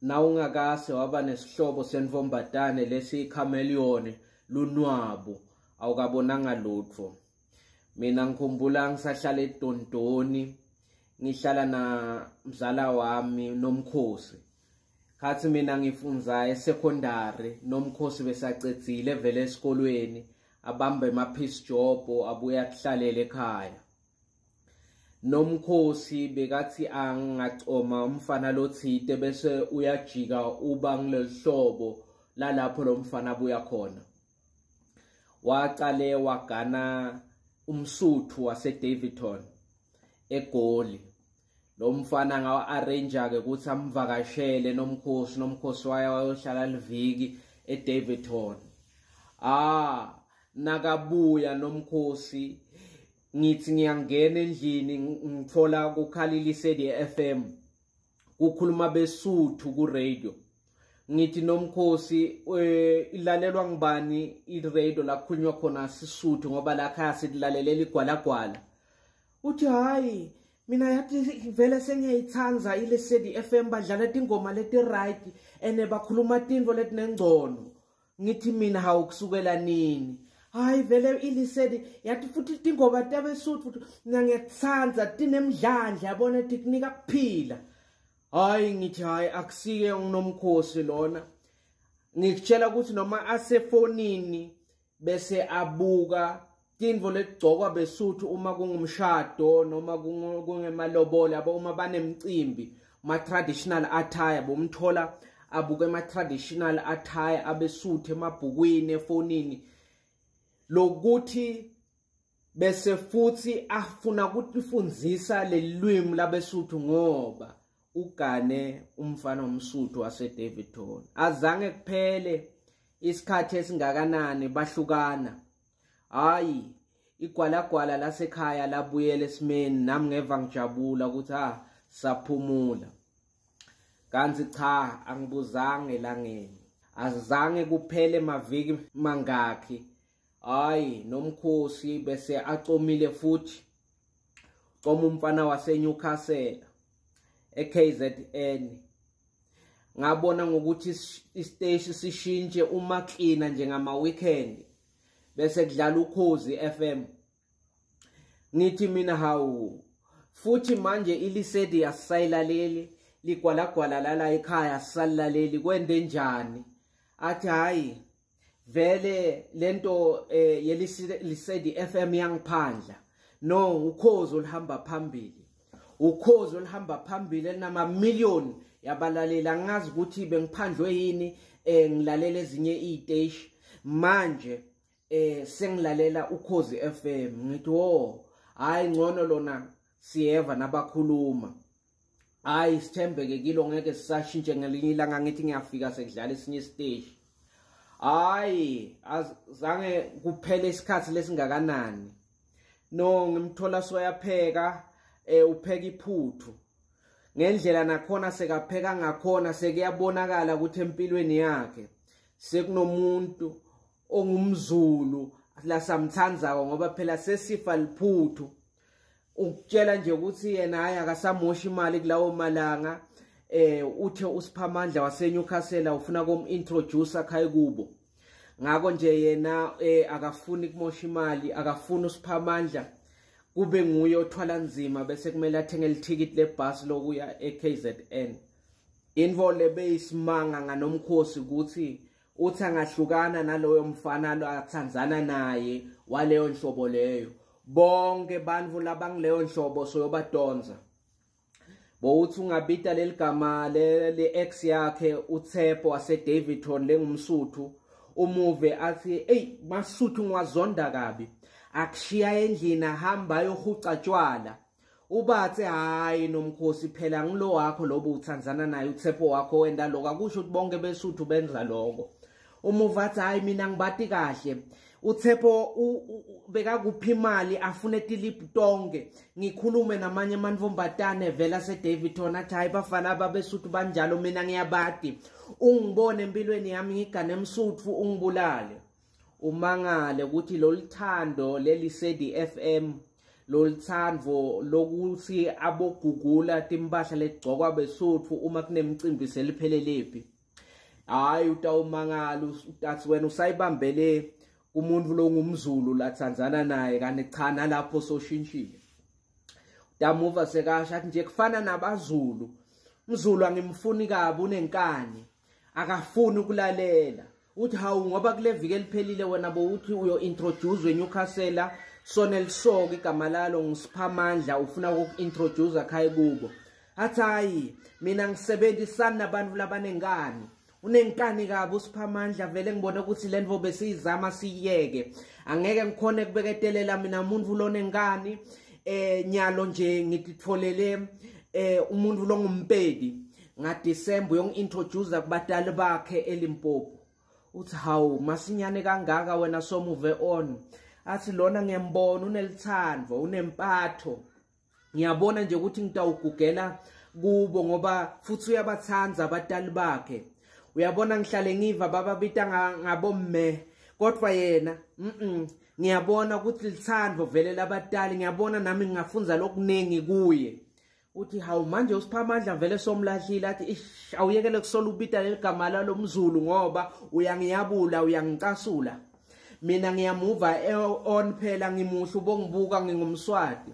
nawungakase waba nesihlobo senvombatane lesi-chameleone lunwabu awukabonanga lutho. Mina ngikhumbula ngisahlala eDontoni, ngihlala na mzala wami noMkhosi. Khathi mina ngifundza esecondary noMkhosi besacedzile vele esikolweni abambe ama-piece job abuya kuhlalela ekhaya. Nomkhosi bekathi angacoma umfana lothite bese uyajika uba ngilehlobo lalapho lo mfana abuya khona. Waqale wagana umsuthu waseDaveyton eGoli. Lo mfana ngawa arrange ke ukuthi amvakashele nomkhosi wayohlala liviki eDaveyton. Nakabuya nomkhosi ngithi ngiyangena endlini ngithola kukhalile iSedi FM kukhuluma beSuthu ku radio. Ngithi nomkhosi ilalelwa ngibani i-radio la kukhulunywa khona siSuthu ngoba la khaya sidlalelela igwalagwala. Uthi hayi mina yathi vele sengiyayitsanza ile Sedi FM badlala tingoma leti right ene bakhuluma tintfo letinengcono. Ngithi mina hawu kusukela nini? Hayi vele ilisedi yathi futhi tingoma tabeSuthu ngiyatsanza tinemdlandla yabona tikunika kuphila. Hayi ngithi hayi akusike uNomkhosi lona. Ngikutshela ukuthi noma asefonini bese abuka tintfo letigcokwa beSuthu uma kungumshado noma kungemalobolo yabo uma banemicimbi ma-traditional attire bomthola abuke ma-traditional attire abeSuthu emabhukwini efonini. Lokuthi bese futhi afuna ukufundzisa lelwimi labeSuthu ngoba ugane umfana womSuthu waseDaveyton. Azange kuphele isikhathi esingakanani bahlukana. Hayi igwalagwala lasekhaya labuyela esimeni nami ngeva ngijabula ukuthi saphumula. Kanti cha angibuzange langeni. Azange kuphele maviki mangakhi. Hayi nomkhosi bese acomile futhi coma umfana waseNewcastle eKZN. Ngabona ngokuthi isiteshi sishintshe uma cleaner njengama weekend bese kudlala uKhozi FM. Ngithi mina hawu futhi manje ilisedi asisayilaleli ligwalagwala lala ekhaya asisalaleli kwende njani? Athi hayi vele lento yelisedi FM yangiphandla. No, ukhozi olihamba phambili. Ukhozi olihamba phambili elinama million yabalalela. Ngazi ukuthi bengiphandlwe yini ngilalela ezinye iziteshi. Manje sengilalela uKhozi FM. Ngithi hayi ngcono lona siyeva nabakhuluma. Hayi sithembeke kilo ngeke sisashintshe ngelinye ilanga ngithi ngiyafika sekudlala esinye isiteshi. Hayi azange kuphele isikhathi lesingakanani. No ngimthola soyapheka upheka iphuthu. Ngendlela nakhona sekapheka ngakhona sekuyabonakala ukuthi empilweni yakhe sekunomuntu ongumZulu la samthandzako ngoba phela sesifa liphuthu. Ukutshela nje ukuthi yena hayi akasamoshi imali kulawo malanga. Uthe uSiphamandla waseNewcastle ufuna ukum-introduce khaya kubo. Ngako nje yena akafuni kumosha imali, akafuni uSiphamandla kube nguye othwala nzima bese kumele athenge lethikiti lebus lokuya eKZN. Info lebeyisimanga ngaNomkhosi ukuthi uthi angahlukana naloyo mfana lo athandzana naye waleyo nhlobo leyo. Bonke bantfu labangileyo nhlobo soyobadonza. Bowuthi ungabita leligama le-ex yakhe uTshepo waseDaveyton lengumSuthu umuve athi maSuthu ngwazonda kabi akushiya endlini ahamba ayohuca tshwala. Ubathe hayi Nomkhosi phela ngilo wakho lobo uthandzana naye uTshepo wakho wenda lokho akusho ukuthi bonke beSuthu benza lokho. Umuva athi hayi mina ngibati kahle uTshepo bekakuphi imali afune tilip tonke ngikhulume namanye amanvombatane vela seDaveyton athi hayi bafana babeSuthu banjalo mina ngiyabati ungibone empilweni yami ngigane emSuthu ungibulale. Umangale ukuthi lolithando lelisedi FM lolithandvo lokuthi abogugula timpahla letigcokwa besutfu uma kunemicimbi seliphelelepi. Hayi utawumangala uthi wena usayibambele kumuntu longumZulu latsandzana naye kanti cha nalapho soshintshile. Damuva sekasha athi nje kufana nabaZulu. UmZulu angimfuni kabi unenkani. Akafuni ukulalela. Uthi hawu ngoba kule viki eliphelile wena bo uthi uyo introduce weNewcastle Sonel Soga igama lalo ngisiphamandla ufuna uku-introduce akhaya kubo. Athi hayi mina ngisebenzisana nabantu labanengani. Unenkani kabi usiphamandla vele ngibona ukuthi lento besizama siyeke. Angeke ngikhone kubeketelela mina umuntu lonengani nyalo nje ngititfolele umuntu longumpedi nga December yongi-introduce kubatali bakhe eLimpopo. Uthi hawu masinyane kangaka wena somuve on. Athi lona ngiyambona unelithandvo unempatho. Ngiyabona nje ukuthi ngitawugugela kubo ngoba futhi uyabathandza abatali bakhe. Uyabona ngihlale ngiva bababita ngabomme kodwa yena ngiyabona ukuthi lithandvo vele labatali ngiyabona nami ngingafunza lokuningi kuye. Uthi hawu manje usiphamandla vele somlahlile athi awuyekele kusola ubita leligama lalo mZulu ngoba uyangiyabula uyangicasula. Mina ngiyamuva on phela ngimuhle ubongibuka ngingumswati.